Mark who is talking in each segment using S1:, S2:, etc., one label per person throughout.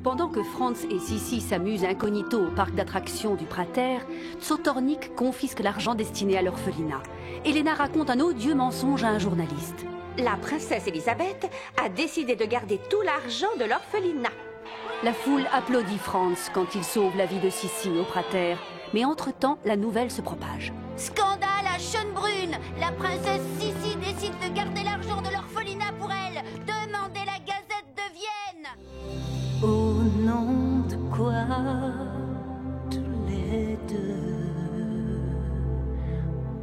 S1: Pendant que Franz et Sissi s'amusent incognito au parc d'attractions du Prater, Zotornik confisque l'argent destiné à l'orphelinat. Elena raconte un odieux mensonge à un journaliste.
S2: La princesse Elisabeth a décidé de garder tout l'argent de l'orphelinat.
S1: La foule applaudit Franz quand il sauve la vie de Sissi au Prater. Mais entre-temps, la nouvelle se propage.
S3: Scandale à Schönbrunn! La princesse Sissi décide de garder l'argent de l'orphelinat pour elle. Demandez la Gazette de Vienne!
S4: Au nom de quoi tous les deux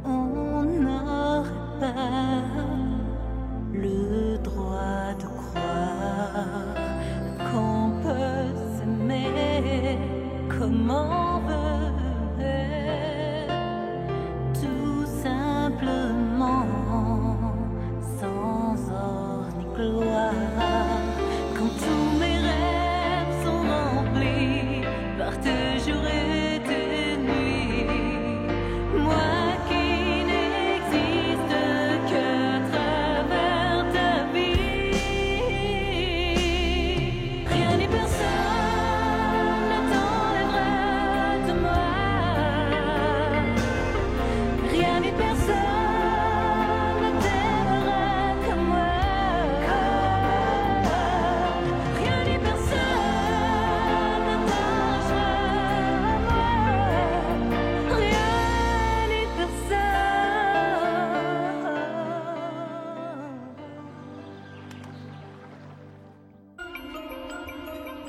S4: on n'aurait pas le droit de croire qu'on peut s'aimer comme on veut, tout simplement sans ordre ni gloire. Quand tous mes rêves sont remplis par tes jours et tes nuits, moi qui n'existe qu'à travers ta vie, rien ni personne ne t'enlèvera de moi, rien ni personne ne t'aimera comme moi.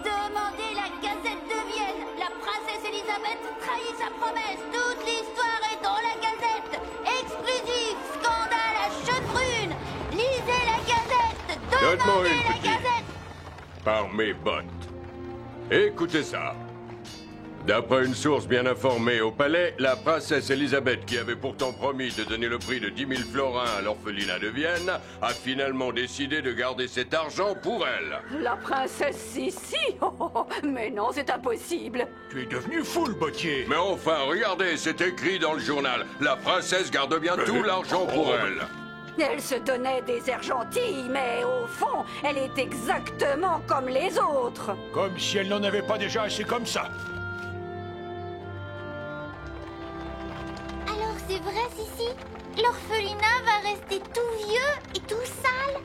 S3: Demandez la Gazette de Vienne! La princesse Elisabeth trahit sa promesse! Toute l'histoire est dans la Gazette! Exclusif! Scandale à Schönbrunn! Lisez la Gazette!
S5: Donne-moi
S3: Demandez
S5: une
S3: la
S5: petite.
S3: Gazette!
S5: Par mes bottes. Écoutez ça. D'après une source bien informée au palais, la princesse Elisabeth, qui avait pourtant promis de donner le prix de 10 000 florins à l'orphelinat de Vienne, a finalement décidé de garder cet argent pour elle.
S2: La princesse Sissi? Oh, mais non, c'est impossible.
S6: Tu es devenu fou, le bottier.
S5: Mais enfin, regardez, c'est écrit dans le journal. La princesse garde bien tout l'argent pour elle.
S2: Elle se donnait des airs gentils, mais au fond, elle est exactement comme les autres.
S6: Comme si elle n'en avait pas déjà assez comme ça.
S3: Alors c'est vrai, Sissi? L'orphelinat va rester tout vieux et tout sale?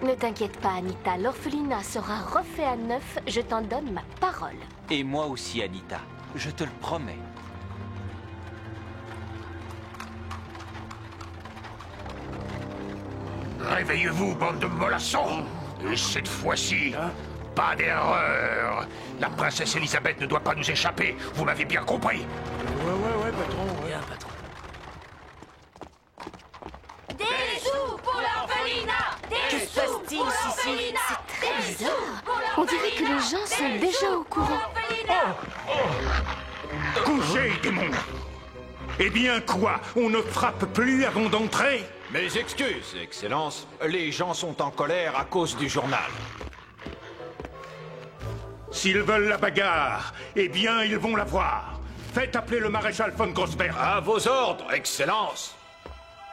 S7: Ne t'inquiète pas, Anita, l'orphelinat sera refait à neuf, je t'en donne ma parole.
S8: Et moi aussi, Anita. Je te le promets.
S6: Réveillez-vous, bande de mollassons. Et cette fois-ci, pas d'erreur. La princesse Elisabeth ne doit pas nous échapper. Vous m'avez bien compris. Ouais, patron. Bien, patron.
S3: Des sous pour l'orphelinat! Des sous pour l'orphelinat!
S7: C'est très bizarre. On dirait que les gens sont déjà au courant.
S6: Couchez, démon. Eh bien quoi? On ne frappe plus avant d'entrer?
S9: Mes excuses, Excellence. Les gens sont en colère à cause du journal.
S6: S'ils veulent la bagarre, eh bien, ils vont la voir. Faites appeler le maréchal von Grossberg.
S9: À vos ordres, Excellence.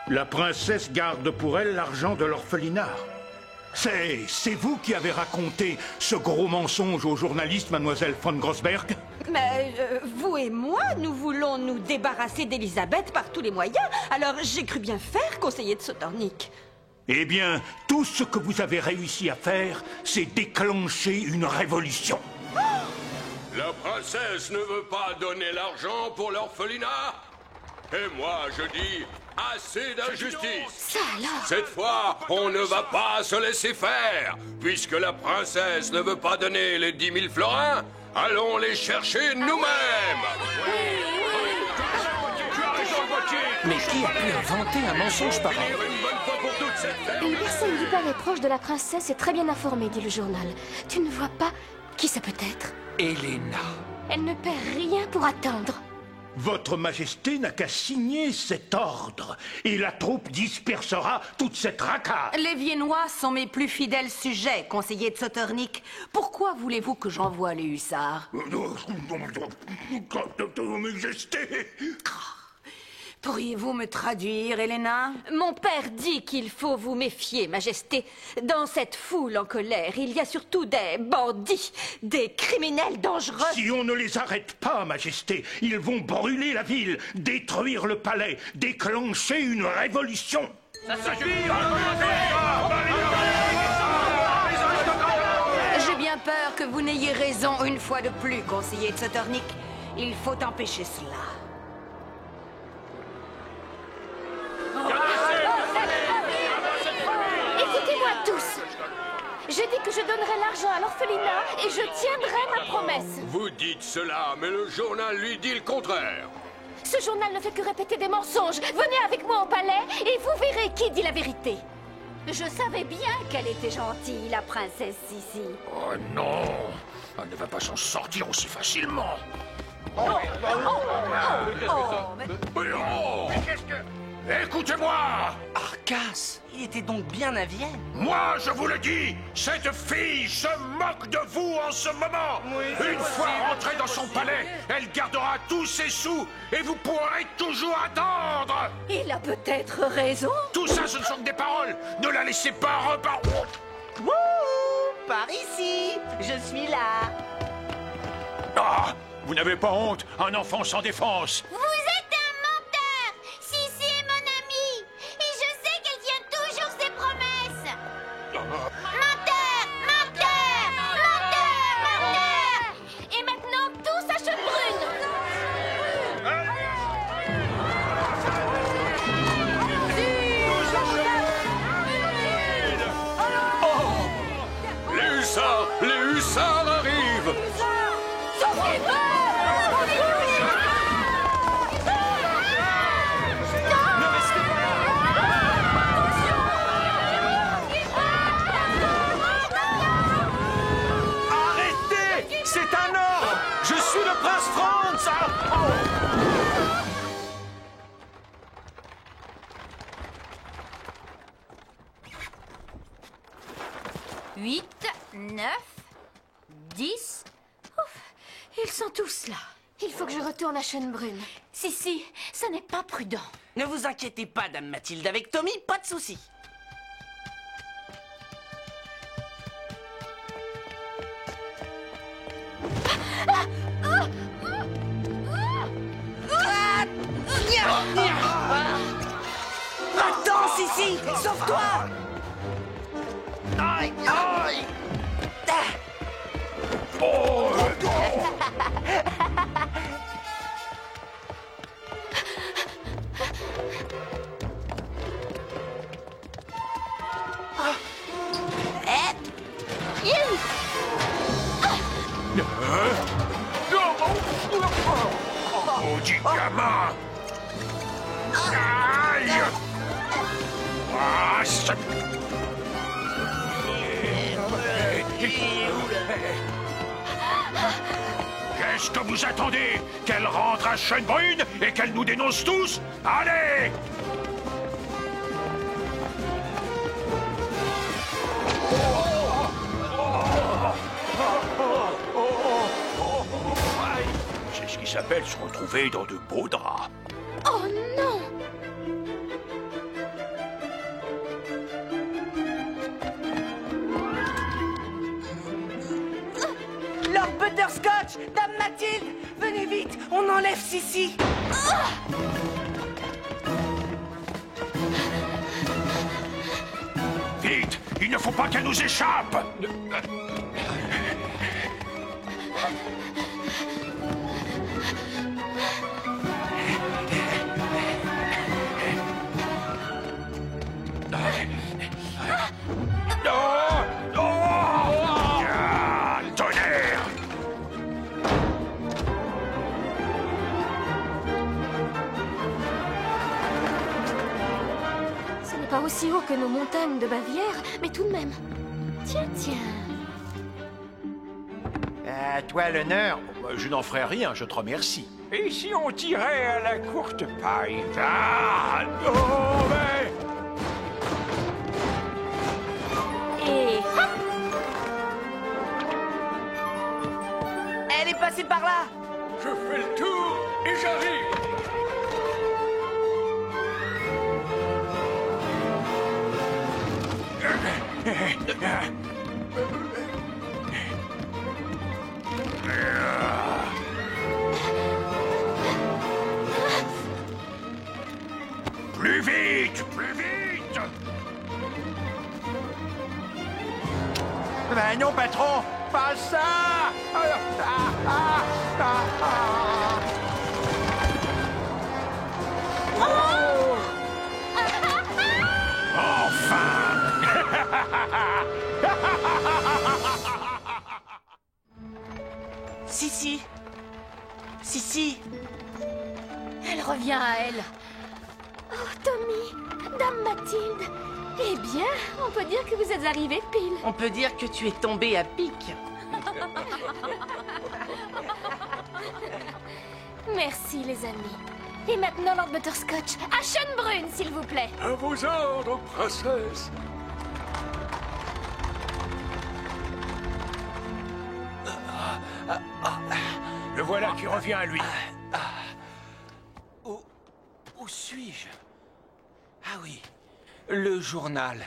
S6: La princesse garde pour elle l'argent de l'orphelinat. C'est vous qui avez raconté ce gros mensonge aux journalistes, mademoiselle von Grossberg?
S2: Mais vous et moi, nous voulons nous débarrasser d'Elisabeth par tous les moyens. Alors j'ai cru bien faire, conseiller de Zotornik.
S6: Eh bien, tout ce que vous avez réussi à faire, c'est déclencher une révolution.
S5: La princesse ne veut pas donner l'argent pour l'orphelinat? Et moi, je dis, assez d'injustice.
S7: Ça alors?
S5: Cette fois, on ne va pas se laisser faire. Puisque la princesse ne veut pas donner les 10 000 florins, allons les chercher nous-mêmes.
S8: Mais qui a pu inventer un mensonge pareil?
S7: Une personne hyper proche de la princesse est très bien informée, dit le journal. Tu ne vois pas qui ça peut être?
S8: Elena.
S7: Elle ne perd rien pour attendre.
S6: Votre Majesté n'a qu'à signer cet ordre, et la troupe dispersera toute cette racaille.
S2: Les Viennois sont mes plus fidèles sujets, conseiller de Zotornik. Pourquoi voulez-vous que j'envoie les hussards?
S6: Majesté.
S10: Pourriez-vous me traduire, Helena?
S2: Mon père dit qu'il faut vous méfier, Majesté. Dans cette foule en colère, il y a surtout des bandits, des criminels dangereux.
S6: Si on ne les arrête pas, Majesté, ils vont brûler la ville, détruire le palais, déclencher une révolution.
S3: Ça suffit!
S10: J'ai bien peur que vous n'ayez raison une fois de plus, conseiller de Sotornik. Il faut empêcher cela.
S7: Écoutez-moi tous. J'ai dit que je donnerais l'argent à l'orphelinat et je tiendrai ma promesse.
S5: Vous dites cela, mais le journal lui dit le contraire.
S7: Ce journal ne fait que répéter des mensonges. Venez avec moi au palais et vous verrez qui dit la vérité.
S1: Je savais bien qu'elle était gentille, la princesse Sissi.
S6: Oh non, elle ne va pas s'en sortir aussi facilement. Écoutez-moi!
S8: Arcas, il était donc bien à Vienne.
S6: Moi, je vous le dis, cette fille se moque de vous en ce moment. Une fois rentrée dans son palais, elle gardera tous ses sous et vous pourrez toujours attendre.
S1: Il a peut-être raison.
S6: Tout ça, ce ne sont que des paroles. Ne la laissez pas repartir.
S8: Wouh! Par ici, je suis là.
S6: Ah! Vous n'avez pas honte? Un enfant sans défense.
S3: Vous êtes un menteur! Sissi est mon amie! Et je sais qu'elle tient toujours ses promesses! Menteur! Menteur! Menteur! Menteur!
S7: Et maintenant, tous à Schönbrunn.
S5: Les hussards arrivent!
S8: Arrêtez! C'est un ordre! Je suis le prince Franz!
S1: 8, 9, 10. Ils sont tous là.
S7: Il faut que je retourne à Schönbrunn.
S1: Si, ça n'est pas prudent.
S8: Ne vous inquiétez pas, Dame Mathilde. Avec Tommy, pas de souci. Attends, Sissi! Sauve-toi! Aïe! Aïe!
S6: Maudit gamin! Aïe! Ah, Qu'est-ce que vous attendez? Qu'elle rentre à Schönbrunn et qu'elle nous dénonce tous? Allez! C'est ce qui s'appelle se retrouver dans de beaux draps.
S7: Oh non!
S8: Lord Butterscotch! Dame Mathilde! Venez vite! On enlève Sissi!
S6: Vite! Il ne faut pas qu'elle nous échappe! Ah, tonnerre!
S7: Ce n'est pas aussi haut que nos montagnes de Bavière, mais tout de même. Tiens.
S9: À toi l'honneur.
S6: Je n'en ferai rien, je te remercie. Et si on tirait à la courte paille? Ah! Oh, mais...
S7: Et hop!
S8: Elle est passée par là!
S5: Je fais le tour et j'arrive!
S6: Plus vite, plus vite!
S11: Ben non, patron, pas ça!
S8: Sissi. Sissi.
S7: Elle revient à elle. Oh, Tommy, Dame Mathilde. Eh bien, on peut dire que vous êtes arrivés pile.
S8: On peut dire que tu es tombé à pic.
S7: Merci, les amis. Et maintenant, Lord Butterscotch, à Schönbrunn, s'il vous plaît.
S5: À vos ordres, princesse.
S6: Le voilà qui revient à lui.
S11: Où suis-je? Ah oui, le journal.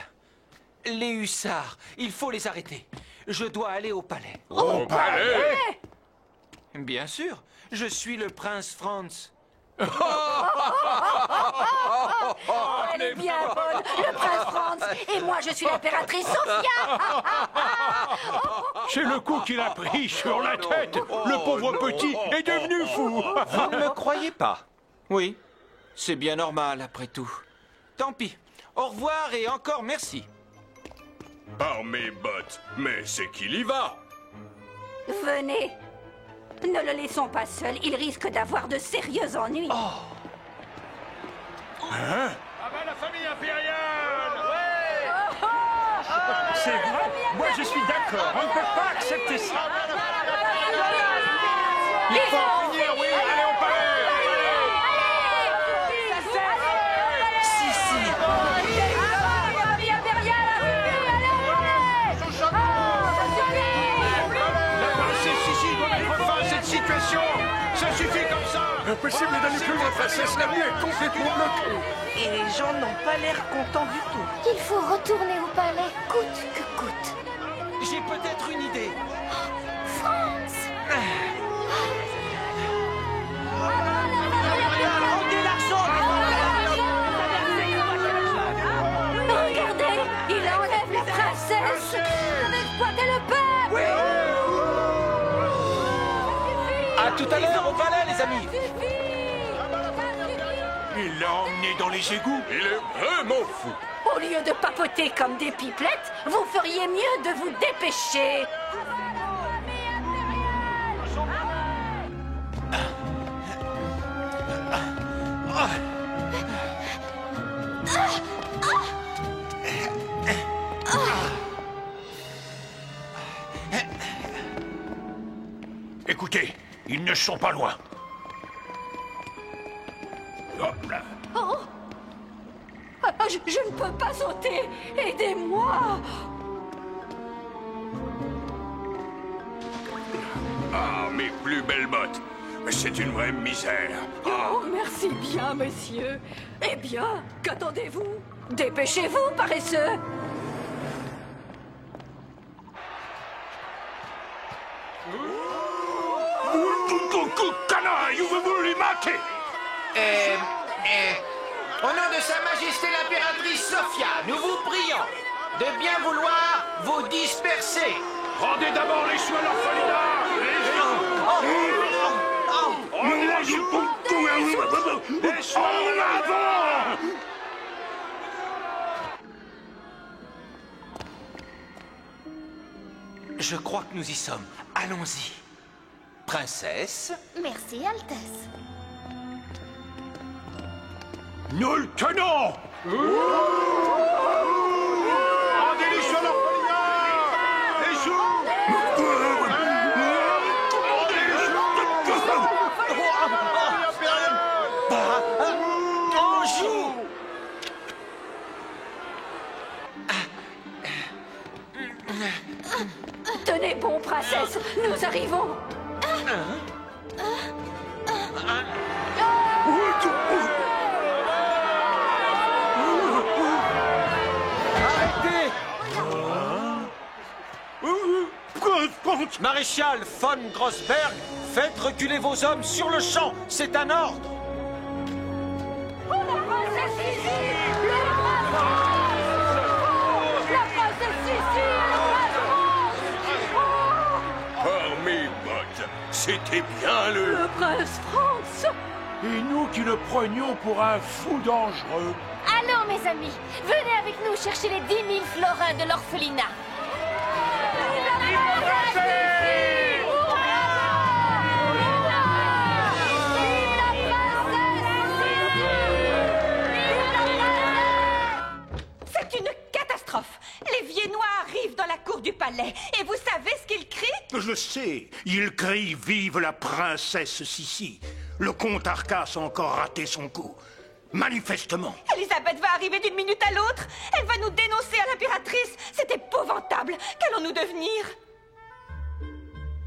S11: Les hussards, il faut les arrêter. Je dois aller au palais.
S5: Au palais?
S11: Bien sûr, je suis le prince Franz.
S10: Elle est bien bonne, le prince Franz. Et moi, je suis l'impératrice Sophia.
S6: C'est le coup qu'il a pris sur la tête. Le pauvre petit est devenu fou.
S11: Vous ne me croyez pas? Oui, c'est bien normal après tout. Tant pis. Au revoir et encore merci.
S5: Par mes bottes. Mais c'est qu'il y va.
S10: Venez. Ne le laissons pas seul, il risque d'avoir de sérieux ennuis.
S6: Hein? Ah ben la famille impériale!
S11: C'est vrai? Moi je suis d'accord, on ne peut pas accepter ça.
S6: Il faut en finir, oui! Allez au palais! Ça suffit comme ça!
S5: Impossible d'aller plus loin, princesse. La nuit est complètement bloquée.
S8: Et les gens n'ont pas l'air contents du tout.
S7: Il faut retourner au palais, coûte que coûte.
S11: J'ai peut-être une idée.
S7: Franz!
S8: Rendez l'argent!
S10: Regardez, il enlève la princesse avec exploiter le peuple.
S11: À tout à l'heure au palais, les amis.
S6: Il l'a emmené dans les égouts.
S5: Il est vraiment fou.
S10: Au lieu de papoter comme des pipelettes, vous feriez mieux de vous dépêcher.
S6: Écoutez, ils ne sont pas loin. Hop là.
S10: Oh, je ne peux pas sauter. Aidez-moi.
S5: Ah, mes plus belles bottes. C'est une vraie misère.
S10: Oh, merci bien, monsieur. Eh bien, qu'attendez-vous? Dépêchez-vous, paresseux.
S6: Canaille, vous voulez mater?
S11: Au nom de Sa Majesté l'impératrice Sophia, nous vous prions de bien vouloir vous disperser.
S6: Rendez d'abord les choux à l'orphelinat. Les choux en avant.
S11: Je crois que nous y sommes. Allons-y. Princesse.
S7: Merci, Altesse.
S6: Nous le tenons. Rendez les choux à l'orphelinat. Les choux. Rendez les choux.
S11: On joue.
S10: Tenez bon, princesse, nous arrivons.
S11: Arrêtez.
S9: Maréchal von Grossberg, faites reculer vos hommes sur le champ. C'est un ordre.
S5: Oh, mes bottes, c'était bien
S10: Le prince Franz.
S6: Et nous qui le prenions pour un fou dangereux.
S7: Allons, mes amis, venez avec nous chercher les 10 000 florins de l'orphelinat.
S2: C'est une catastrophe. Les Viennois arrivent dans la cour du palais. Et vous savez ce qu'ils crient?
S6: Je sais, il crie « Vive la princesse Sissi ». Le comte Arcas a encore raté son coup. Manifestement.
S2: Elisabeth va arriver d'une minute à l'autre. Elle va nous dénoncer à l'impératrice. C'est épouvantable. Qu'allons-nous devenir?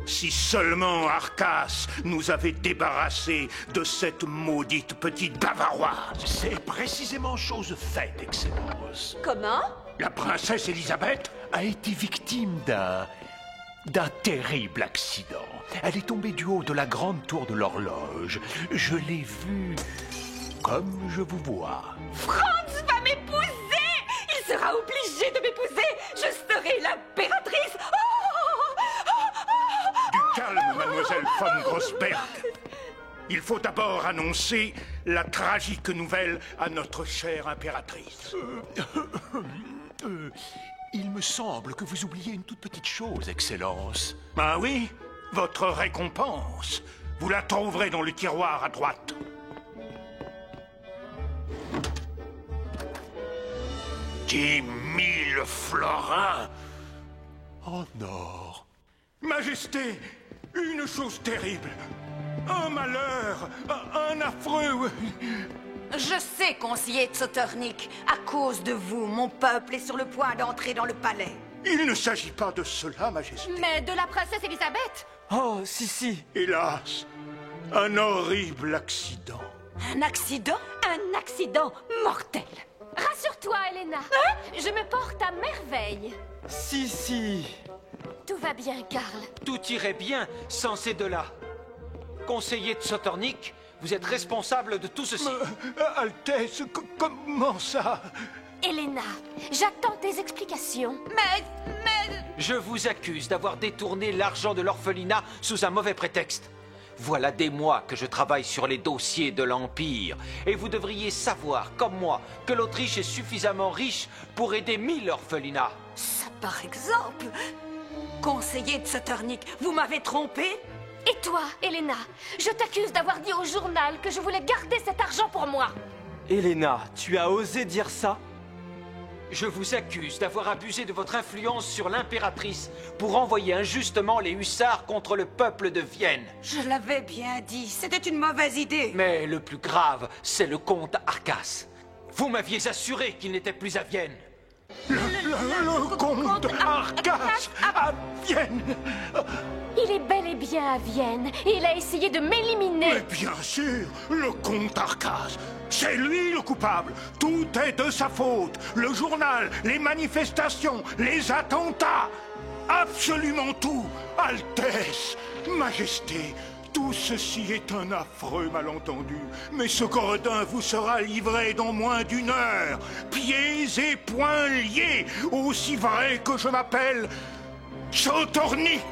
S6: Si seulement Arcas nous avait débarrassés de cette maudite petite bavaroise. C'est précisément chose faite, Excellence.
S2: Comment?
S6: La princesse Elisabeth
S12: a été victime d'un terrible accident. Elle est tombée du haut de la grande tour de l'horloge. Je l'ai vue comme je vous vois.
S2: Franz va m'épouser! Il sera obligé de m'épouser! Je serai l'impératrice!
S6: Du calme, mademoiselle von Grossberg. Il faut d'abord annoncer la tragique nouvelle à notre chère impératrice.
S12: Il me semble que vous oubliez une toute petite chose, Excellence.
S6: Ah oui? Votre récompense. Vous la trouverez dans le tiroir à droite. « 10 000 florins!
S12: Oh non!
S6: Majesté, une chose terrible! Un malheur! Un affreux!
S13: Je sais, conseiller Zotornik. À cause de vous, mon peuple est sur le point d'entrer dans le palais.
S6: Il ne s'agit pas de cela, Majesté.
S7: Mais de la princesse Elisabeth.
S11: Oh, si.
S6: Hélas, un horrible accident.
S13: Un accident?
S2: Un accident mortel.
S7: Rassure-toi, Elena. Je me porte à merveille.
S11: Si.
S7: Tout va bien, Karl.
S9: Tout irait bien sans ces deux-là. Conseiller de Zotornik, vous êtes responsable de tout ceci.
S6: Altesse, comment ça?
S7: Elena, j'attends tes explications.
S2: Mais...
S9: Je vous accuse d'avoir détourné l'argent de l'orphelinat sous un mauvais prétexte. Voilà des mois que je travaille sur les dossiers de l'Empire. Et vous devriez savoir, comme moi, que l'Autriche est suffisamment riche pour aider 1000 orphelinats.
S13: Ça, par exemple. Conseiller de Zotornik, vous m'avez trompé?
S7: Et toi, Elena, je t'accuse d'avoir dit au journal que je voulais garder cet argent pour moi.
S11: Elena, tu as osé dire ça?
S9: Je vous accuse d'avoir abusé de votre influence sur l'impératrice pour envoyer injustement les hussards contre le peuple de Vienne.
S13: Je l'avais bien dit, c'était une mauvaise idée.
S9: Mais le plus grave, c'est le comte Arcas. Vous m'aviez assuré qu'il n'était plus à Vienne.
S6: Le comte Arcas à Vienne.
S7: Il est bel et bien à Vienne et il a essayé de m'éliminer.
S6: Mais bien sûr, le comte Arcas, c'est lui le coupable. Tout est de sa faute. Le journal, les manifestations, les attentats. Absolument tout. Altesse, Majesté, tout ceci est un affreux malentendu. Mais ce gredin vous sera livré dans moins d'1 heure. Pieds et poings liés, aussi vrai que je m'appelle Zotornik.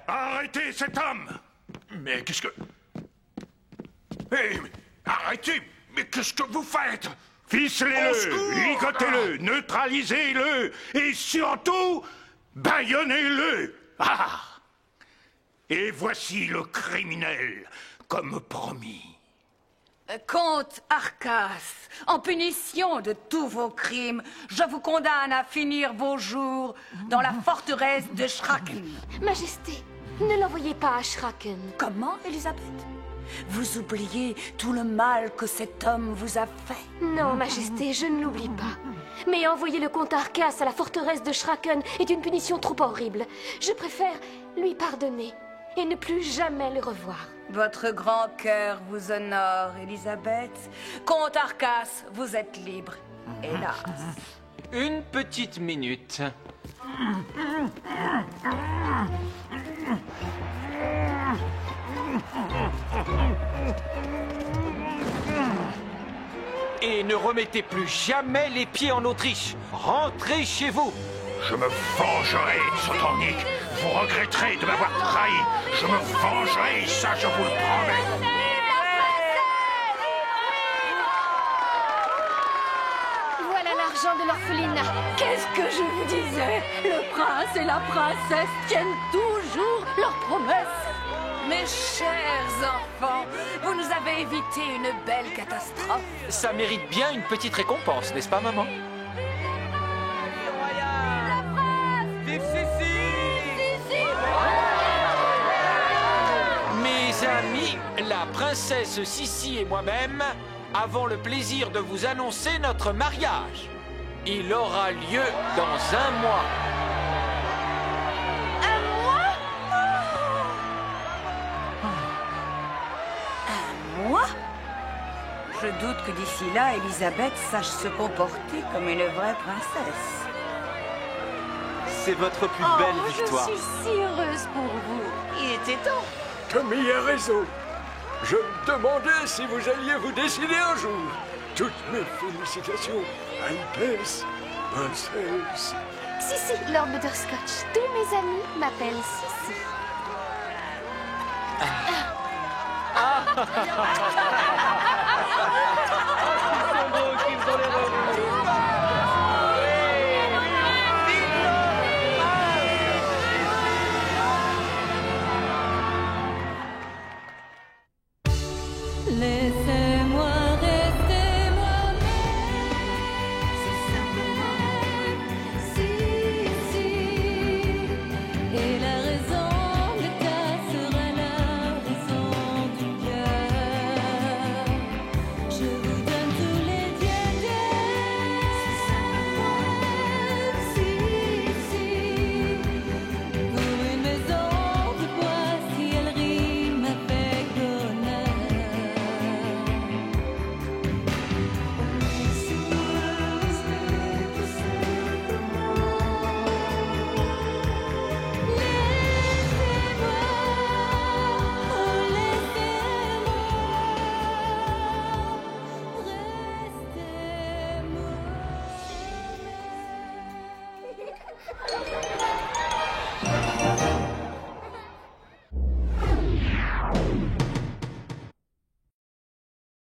S6: Arrêtez cet homme!
S12: Mais qu'est-ce que...
S6: Hé, mais arrêtez! Mais qu'est-ce que vous faites? Ficelez-le, ligotez-le, neutralisez-le et surtout, bâillonnez-le! Ah! Et voici le criminel, comme promis.
S13: Comte Arcas, en punition de tous vos crimes, je vous condamne à finir vos jours dans la forteresse de Schraken.
S7: Majesté, ne l'envoyez pas à Schraken.
S13: Comment, Elisabeth? Vous oubliez tout le mal que cet homme vous a fait?
S7: Non, Majesté, je ne l'oublie pas. Mais envoyer le comte Arcas à la forteresse de Schraken est une punition trop horrible. Je préfère lui pardonner et ne plus jamais le revoir.
S13: Votre grand cœur vous honore, Elisabeth. Comte Arcas, vous êtes libre, hélas.
S9: Une petite minute. Et ne remettez plus jamais les pieds en Autriche. Rentrez chez vous.
S6: Je me vengerai, Sotornik. Vous regretterez de m'avoir trahi. Je me vengerai, ça je vous le promets.
S7: Voilà l'argent de l'orphelinat.
S10: Qu'est-ce que je vous disais? Le prince et la princesse tiennent toujours leurs promesses.
S13: Mes chers enfants, vous nous avez évité une belle catastrophe.
S9: Ça mérite bien une petite récompense, n'est-ce pas, maman?
S11: Vive Sissi!
S9: Mes amis, la princesse Sissi et moi-même avons le plaisir de vous annoncer notre mariage. Il aura lieu dans 1 mois.
S14: Moi? Je doute que d'ici là, Elisabeth sache se comporter comme une vraie princesse.
S11: C'est votre plus belle victoire.
S1: Je suis si heureuse pour vous.
S14: Il était temps.
S5: Camille a raison. Je me demandais si vous alliez vous décider un jour. Toutes mes félicitations, Altesse, princesse.
S7: Sissi, Lord Butterscotch. Tous mes amis m'appellent Sissi.